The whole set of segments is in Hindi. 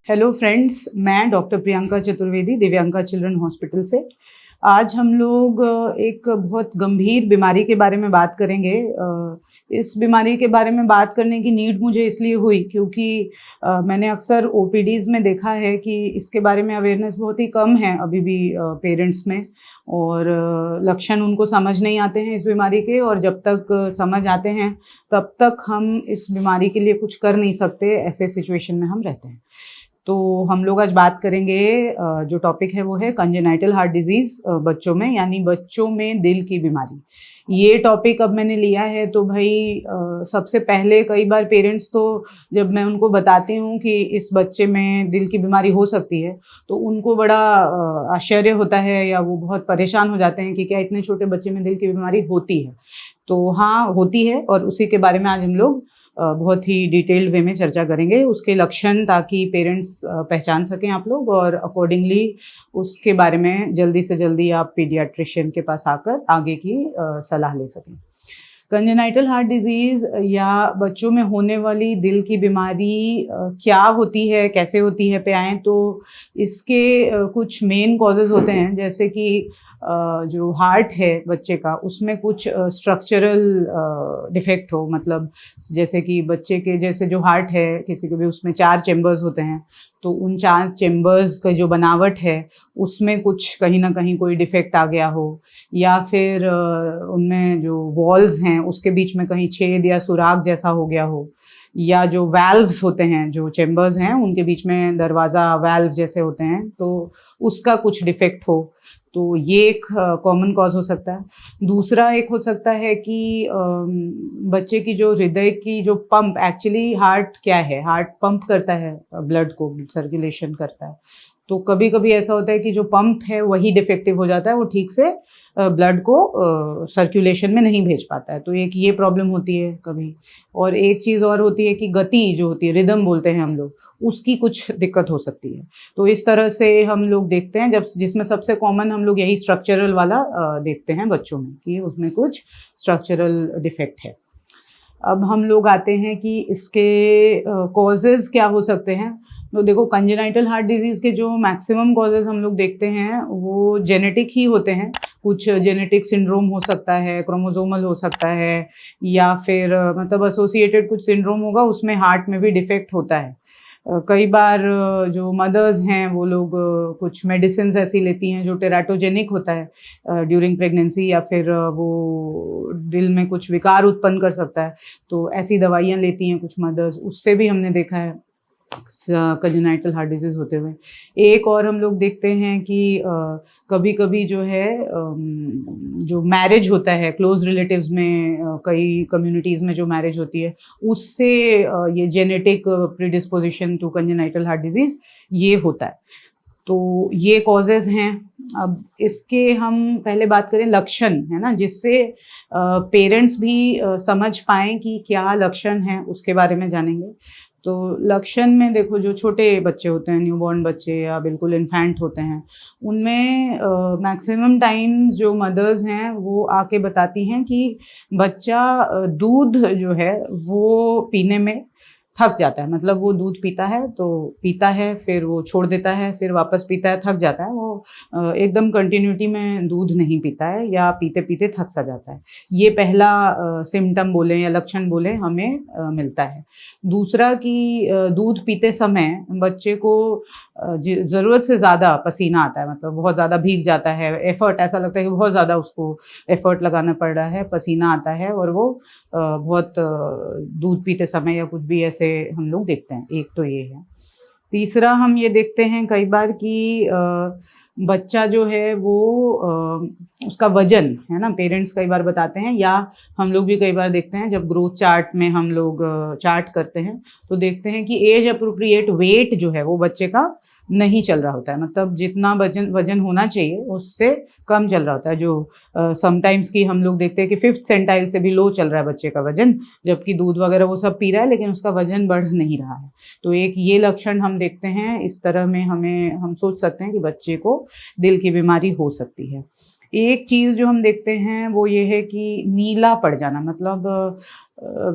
हेलो फ्रेंड्स, मैं doctor Priyanka Chaturvedi Divyanka children hospital से। आज हम लोग एक बहुत गंभीर बीमारी के बारे में बात करेंगे। इस बीमारी के बारे में बात करने की नीड मुझे इसलिए हुई क्योंकि मैंने अक्सर ओपीडीज़ में देखा है कि इसके बारे में अवेयरनेस बहुत ही कम है अभी भी पेरेंट्स में, और लक्षण उनको समझ नहीं आते हैं इस बीमारी के, और जब तक समझ आते हैं तब तक हम इस बीमारी के लिए कुछ कर नहीं सकते, ऐसे सिचुएशन में हम रहते हैं। तो हम लोग आज बात करेंगे, जो टॉपिक है वो है कंजेनाइटल हार्ट डिजीज़ बच्चों में, यानी बच्चों में दिल की बीमारी। ये टॉपिक अब मैंने लिया है तो भाई सबसे पहले कई बार पेरेंट्स तो जब मैं उनको बताती हूँ कि इस बच्चे में दिल की बीमारी हो सकती है तो उनको बड़ा आश्चर्य होता है, या वो बहुत परेशान हो जाते हैं कि क्या इतने छोटे बच्चे में दिल की बीमारी होती है। तो हाँ, होती है, और उसी के बारे में आज हम लोग बहुत ही डिटेल्ड वे में चर्चा करेंगे, उसके लक्षण, ताकि पेरेंट्स पहचान सकें आप लोग, और अकॉर्डिंगली उसके बारे में जल्दी से जल्दी आप पीडियाट्रिशियन के पास आकर आगे की सलाह ले सकें। कंजेनाइटल हार्ट डिजीज़ या बच्चों में होने वाली दिल की बीमारी क्या होती है, कैसे होती है पे आएँ तो इसके कुछ मेन कॉजेज़ होते हैं, जैसे कि जो हार्ट है बच्चे का उसमें कुछ स्ट्रक्चरल डिफेक्ट हो, मतलब जैसे कि बच्चे के जैसे जो हार्ट है किसी के भी, उसमें 4 चेम्बर्स होते हैं, तो उन 4 चेम्बर्स का जो बनावट है उसमें कुछ कहीं ना कहीं कोई डिफेक्ट आ गया हो, या फिर उनमें जो वॉल्स हैं उसके बीच में कहीं छेद या सुराख जैसा हो गया हो, या जो वैल्व्स होते हैं, जो चेम्बर्स हैं उनके बीच में दरवाज़ा वैल्व जैसे होते हैं, तो उसका कुछ डिफेक्ट हो, तो ये एक कॉमन कॉज हो सकता है। दूसरा एक हो सकता है कि बच्चे की जो हृदय की जो पंप, एक्चुअली हार्ट क्या है, हार्ट पंप करता है ब्लड को, सर्कुलेशन करता है, तो कभी कभी ऐसा होता है कि जो पंप है वही डिफेक्टिव हो जाता है, वो ठीक से ब्लड को सर्कुलेशन में नहीं भेज पाता है, तो एक ये प्रॉब्लम होती है कभी। और एक चीज़ और होती है कि गति जो होती है, रिदम बोलते हैं हम लोग, उसकी कुछ दिक्कत हो सकती है। तो इस तरह से हम लोग देखते हैं, जब जिसमें सबसे कॉमन हम लोग यही स्ट्रक्चरल वाला देखते हैं बच्चों में, कि उसमें कुछ स्ट्रक्चरल डिफेक्ट है। अब हम लोग आते हैं कि इसके कॉजेज़ क्या हो सकते हैं। तो देखो, कंजेनाइटल हार्ट डिजीज़ के जो मैक्सिमम कॉजेज़ हम लोग देखते हैं वो जेनेटिक ही होते हैं। कुछ जेनेटिक सिंड्रोम हो सकता है, क्रोमोसोमल हो सकता है, या फिर मतलब एसोसिएटेड कुछ सिंड्रोम होगा, उसमें हार्ट में भी डिफेक्ट होता है। कई बार जो मदर्स हैं वो लोग कुछ मेडिसिन्स ऐसी लेती हैं जो टेराटोजेनिक होता है ड्यूरिंग प्रेगनेंसी, या फिर वो दिल में कुछ विकार उत्पन्न कर सकता है, तो ऐसी दवाइयाँ लेती हैं कुछ मदर्स, उससे भी हमने देखा है कंजेनाइटल हार्ट डिजीज़ होते हुए। एक और हम लोग देखते हैं कि कभी कभी जो है जो मैरिज होता है क्लोज रिलेटिव्स में, कई कम्युनिटीज़ में जो मैरिज होती है उससे ये genetic predisposition to congenital heart disease ये होता है। तो ये कॉजेज़ हैं। अब इसके हम पहले बात करें लक्षण, है ना, जिससे पेरेंट्स भी समझ पाएँ कि क्या लक्षण हैं, उसके बारे में जानेंगे। तो लक्षण में देखो, जो छोटे बच्चे होते हैं, न्यूबॉर्न बच्चे या बिल्कुल इन्फेंट होते हैं, उनमें मैक्सिमम टाइम्स जो मदर्स हैं वो आके बताती हैं कि बच्चा दूध जो है वो पीने में थक जाता है। मतलब वो दूध पीता है तो पीता है, फिर वो छोड़ देता है, फिर वापस पीता है, थक जाता है। वो एकदम कंटिन्यूटी में दूध नहीं पीता है, या पीते पीते थक सा जाता है। ये पहला सिम्टम बोले या लक्षण बोले हमें मिलता है। दूसरा कि दूध पीते समय बच्चे को ज़रूरत से ज़्यादा पसीना आता है, मतलब बहुत ज़्यादा भीग जाता है, एफर्ट, ऐसा लगता है कि बहुत ज़्यादा उसको एफर्ट लगाना पड़ रहा है, पसीना आता है, और वो बहुत दूध पीते समय या कुछ भी ऐसे हम लोग देखते हैं। एक तो ये है। तीसरा हम ये देखते हैं कई बार कि बच्चा जो है वो उसका वजन, है ना, पेरेंट्स कई बार बताते हैं, या हम लोग भी कई बार देखते हैं जब ग्रोथ चार्ट में हम लोग चार्ट करते हैं तो देखते हैं कि एज अप्रोप्रिएट वेट जो है वो बच्चे का नहीं चल रहा होता है, मतलब जितना वजन होना चाहिए उससे कम चल रहा होता है। जो समटाइम्स की हम लोग देखते हैं कि 5th सेंटाइल से भी लो चल रहा है बच्चे का वजन, जबकि दूध वगैरह वो सब पी रहा है लेकिन उसका वजन बढ़ नहीं रहा है। तो एक ये लक्षण हम देखते हैं। इस तरह में हम सोच सकते हैं कि बच्चे को दिल की बीमारी हो सकती है। एक चीज़ जो हम देखते हैं वो ये है कि नीला पड़ जाना, मतलब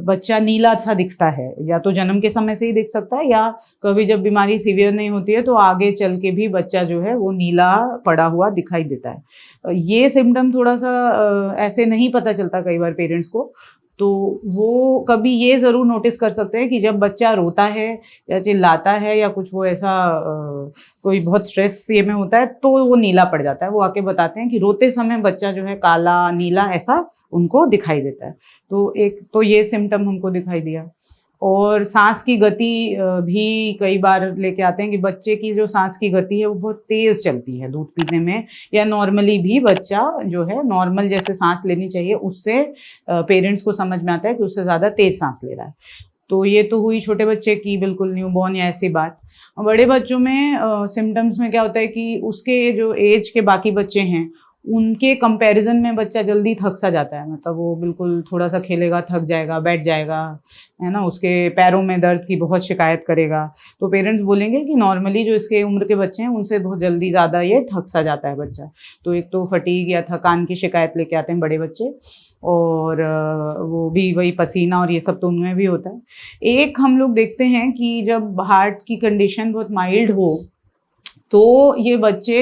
बच्चा नीला सा दिखता है, या तो जन्म के समय से ही दिख सकता है, या कभी जब बीमारी सीवियर नहीं होती है तो आगे चल के भी बच्चा जो है वो नीला पड़ा हुआ दिखाई देता है। ये सिम्टम थोड़ा सा ऐसे नहीं पता चलता कई बार पेरेंट्स को, तो वो कभी ये ज़रूर नोटिस कर सकते हैं कि जब बच्चा रोता है या चिल्लाता है या कुछ वो ऐसा कोई बहुत स्ट्रेस ये में होता है तो वो नीला पड़ जाता है। वो आके बताते हैं कि रोते समय बच्चा जो है काला नीला ऐसा उनको दिखाई देता है। तो एक तो ये सिम्टम हमको दिखाई दिया। और सांस की गति भी कई बार लेके आते हैं कि बच्चे की जो सांस की गति है वो बहुत तेज़ चलती है दूध पीने में, या नॉर्मली भी बच्चा जो है नॉर्मल जैसे सांस लेनी चाहिए उससे पेरेंट्स को समझ में आता है कि उससे ज़्यादा तेज़ सांस ले रहा है। तो ये तो हुई छोटे बच्चे की बिल्कुल न्यूबॉर्न या ऐसी बात। बड़े बच्चों में सिम्टम्स में क्या होता है कि उसके जो एज के बाकी बच्चे हैं उनके कंपैरिजन में बच्चा जल्दी थक सा जाता है, मतलब वो बिल्कुल थोड़ा सा खेलेगा थक जाएगा, बैठ जाएगा, है ना, उसके पैरों में दर्द की बहुत शिकायत करेगा। तो पेरेंट्स बोलेंगे कि नॉर्मली जो इसके उम्र के बच्चे हैं उनसे बहुत जल्दी ज़्यादा ये थक सा जाता है बच्चा। तो एक तो फटीग या थकान की शिकायत लेके आते हैं बड़े बच्चे, और वो भी वही पसीना और ये सब तो उनमें भी होता है। एक हम लोग देखते हैं कि जब हार्ट की कंडीशन बहुत माइल्ड हो तो ये बच्चे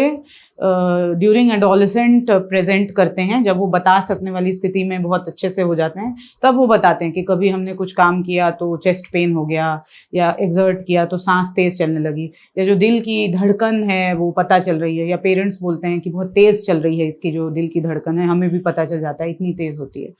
ड्यूरिंग एडोलेसेंट प्रेजेंट करते हैं, जब वो बता सकने वाली स्थिति में बहुत अच्छे से हो जाते हैं तब वो बताते हैं कि कभी हमने कुछ काम किया तो चेस्ट पेन हो गया, या एक्सर्ट किया तो सांस तेज़ चलने लगी, या जो दिल की धड़कन है वो पता चल रही है, या पेरेंट्स बोलते हैं कि बहुत तेज़ चल रही है इसकी जो दिल की धड़कन है, हमें भी पता चल जाता है इतनी तेज़ होती है।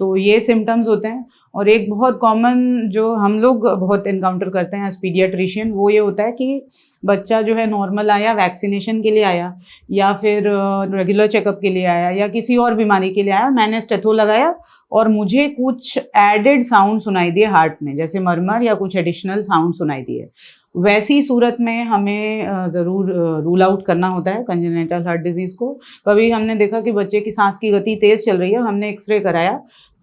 तो ये सिम्टम्स होते हैं। और एक बहुत कॉमन जो हम लोग बहुत इनकाउंटर करते हैं एज पीडियाट्रिशियन, वो ये होता है कि बच्चा जो है नॉर्मल आया, वैक्सीनेशन के लिए आया, या फिर रेगुलर चेकअप के लिए आया, या किसी और बीमारी के लिए आया, मैंने स्टेथो लगाया और मुझे कुछ एडेड साउंड सुनाई दिए हार्ट में, जैसे मरमर या कुछ एडिशनल साउंड सुनाई दिए। वैसी सूरत में हमें ज़रूर रूल आउट करना होता है कंजेनिटल हार्ट डिजीज़ को। कभी हमने देखा कि बच्चे की सांस की गति तेज़ चल रही है, हमने एक्सरे कराया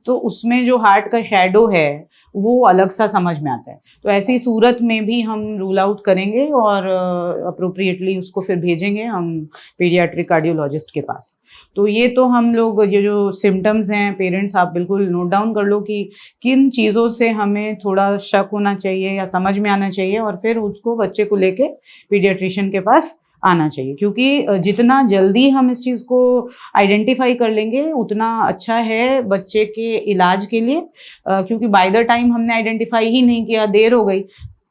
तो उसमें जो हार्ट का शैडो है वो अलग सा समझ में आता है। तो ऐसी सूरत में भी हम रूल आउट करेंगे और अप्रोप्रिएटली उसको फिर भेजेंगे हम पीडियाट्रिक कार्डियोलॉजिस्ट के पास। तो ये तो हम लोग ये जो सिम्टम्स हैं, पेरेंट्स आप बिल्कुल नोट डाउन कर लो कि किन चीज़ों से हमें थोड़ा शक होना चाहिए या समझ में आना चाहिए, और फिर उसको बच्चे को लेके पीडियाट्रिशियन के पास आना चाहिए। क्योंकि जितना जल्दी हम इस चीज़ को आइडेंटिफाई कर लेंगे उतना अच्छा है बच्चे के इलाज के लिए, क्योंकि बाय द टाइम हमने आइडेंटिफाई ही नहीं किया, देर हो गई,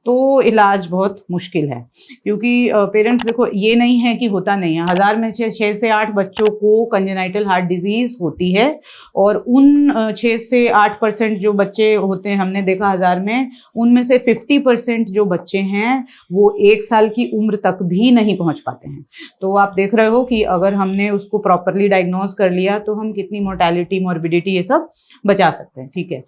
तो इलाज बहुत मुश्किल है। क्योंकि पेरेंट्स देखो, ये नहीं है कि होता नहीं है, 1000 में से 6 से 8 बच्चों को कंजेनाइटल हार्ट डिजीज़ होती है, और उन 6 से 8% जो बच्चे होते हैं हमने देखा 1000 में, उनमें से 50% जो बच्चे हैं वो 1 साल की उम्र तक भी नहीं पहुंच पाते हैं। तो आप देख रहे हो कि अगर हमने उसको प्रॉपरली डायग्नोज कर लिया तो हम कितनी मोर्टेलिटी, मॉर्बिडिटी ये सब बचा सकते हैं। ठीक है,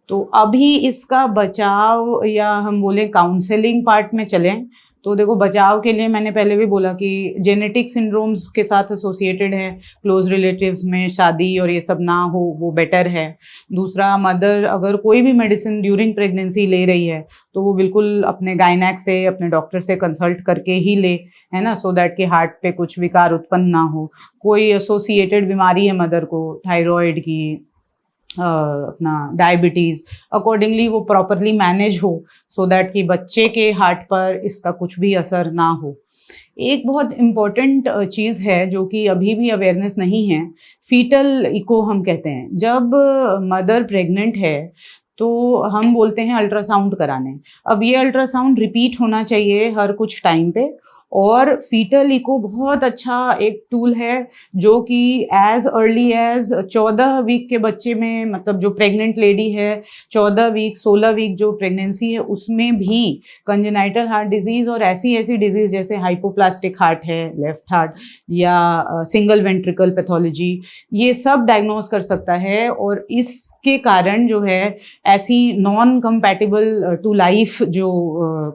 तो अभी इसका बचाव या हम बोले काउंसलिंग पार्ट में चलें तो देखो, बचाव के लिए मैंने पहले भी बोला कि जेनेटिक सिंड्रोम्स के साथ एसोसिएटेड है, क्लोज रिलेटिव्स में शादी और ये सब ना हो वो बेटर है। दूसरा, मदर अगर कोई भी मेडिसिन ड्यूरिंग प्रेगनेंसी ले रही है तो वो बिल्कुल अपने गायनेक से, अपने डॉक्टर से कंसल्ट करके ही ले, है ना, सो दैट कि हार्ट पे कुछ विकार उत्पन्न ना हो। कोई एसोसिएटेड बीमारी है मदर को, थायराइड की, अपना डायबिटीज़, अकॉर्डिंगली वो प्रॉपरली मैनेज हो, सो दैट कि बच्चे के हार्ट पर इसका कुछ भी असर ना हो। एक बहुत इम्पॉर्टेंट चीज़ है जो कि अभी भी अवेयरनेस नहीं है, फीटल इको हम कहते हैं। जब मदर प्रेग्नेंट है तो हम बोलते हैं अल्ट्रासाउंड कराने। अब ये अल्ट्रासाउंड रिपीट होना चाहिए हर कुछ टाइम पे, और फीटल इको बहुत अच्छा एक टूल है जो कि एज अर्ली एज 14 वीक के बच्चे में, मतलब जो प्रेग्नेंट लेडी है 14 वीक 16 वीक जो प्रेगनेंसी है उसमें भी कंजेनाइटल हार्ट डिजीज़ और ऐसी ऐसी डिजीज़ जैसे हाइपोप्लास्टिक हार्ट है, लेफ्ट हार्ट, या सिंगल वेंट्रिकल पैथोलॉजी, ये सब डायग्नोज कर सकता है। और इसके कारण जो है ऐसी नॉन कंपैटिबल टू लाइफ जो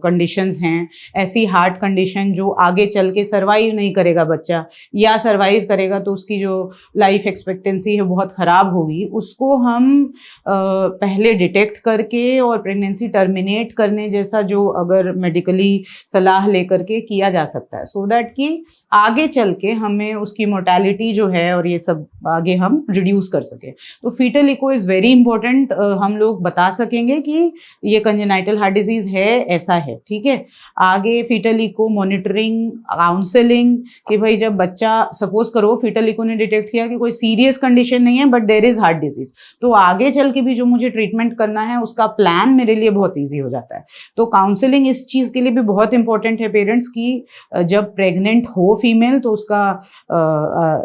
कंडीशंस हैं, ऐसी हार्ट कंडीशन जो आगे चल के सर्वाइव नहीं करेगा बच्चा, या सर्वाइव करेगा तो उसकी जो लाइफ एक्सपेक्टेंसी है बहुत ख़राब होगी, उसको हम पहले डिटेक्ट करके और प्रेगनेंसी टर्मिनेट करने जैसा जो अगर मेडिकली सलाह लेकर के किया जा सकता है, सो दैट कि आगे चल के हमें उसकी मोर्टेलिटी जो है और ये सब आगे हम रिड्यूस कर सकें। तो foetal echo is very important. हम लोग बता सकेंगे कि ये कंजेनाइटल हार्ट डिजीज़ है, ऐसा है, ठीक है। आगे फीटल इको मॉनिटरिंग, काउंसलिंग, कि भाई जब बच्चा सपोज करो फीटल इको ने डिटेक्ट किया कि कोई सीरियस कंडीशन नहीं है but there is heart disease, तो आगे चल के भी जो मुझे ट्रीटमेंट करना है उसका प्लान मेरे लिए बहुत ईजी हो जाता है। तो काउंसलिंग इस चीज़ के लिए भी बहुत इंपॉर्टेंट है पेरेंट्स की, जब प्रेग्नेंट हो फीमेल तो उसका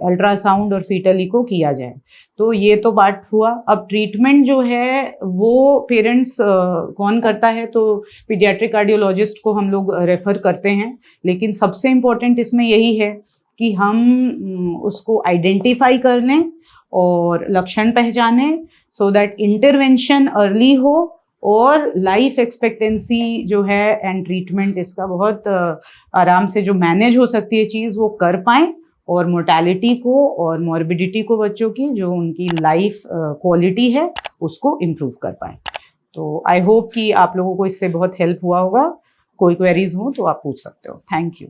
अल्ट्रासाउंड और फीटल इको किया जाए। तो ये तो बात हुआ। अब ट्रीटमेंट जो है वो पेरेंट्स कौन करता है, तो पीडियाट्रिक कार्डियोलॉजिस्ट को हम लोग रेफ़र करते हैं, लेकिन सबसे इम्पोर्टेंट इसमें यही है कि हम उसको आइडेंटिफाई कर लें और लक्षण पहचानें, सो दैट इंटरवेंशन अर्ली हो और लाइफ एक्सपेक्टेंसी जो है एंड ट्रीटमेंट इसका बहुत आराम से जो मैनेज हो सकती है चीज़ वो कर पाएँ, और मोर्टेलिटी को और मॉर्बिडिटी को बच्चों की जो उनकी लाइफ क्वालिटी है उसको इम्प्रूव कर पाएँ। तो आई होप कि आप लोगों को इससे बहुत हेल्प हुआ होगा। कोई क्वेरीज हो तो आप पूछ सकते हो। Thank you.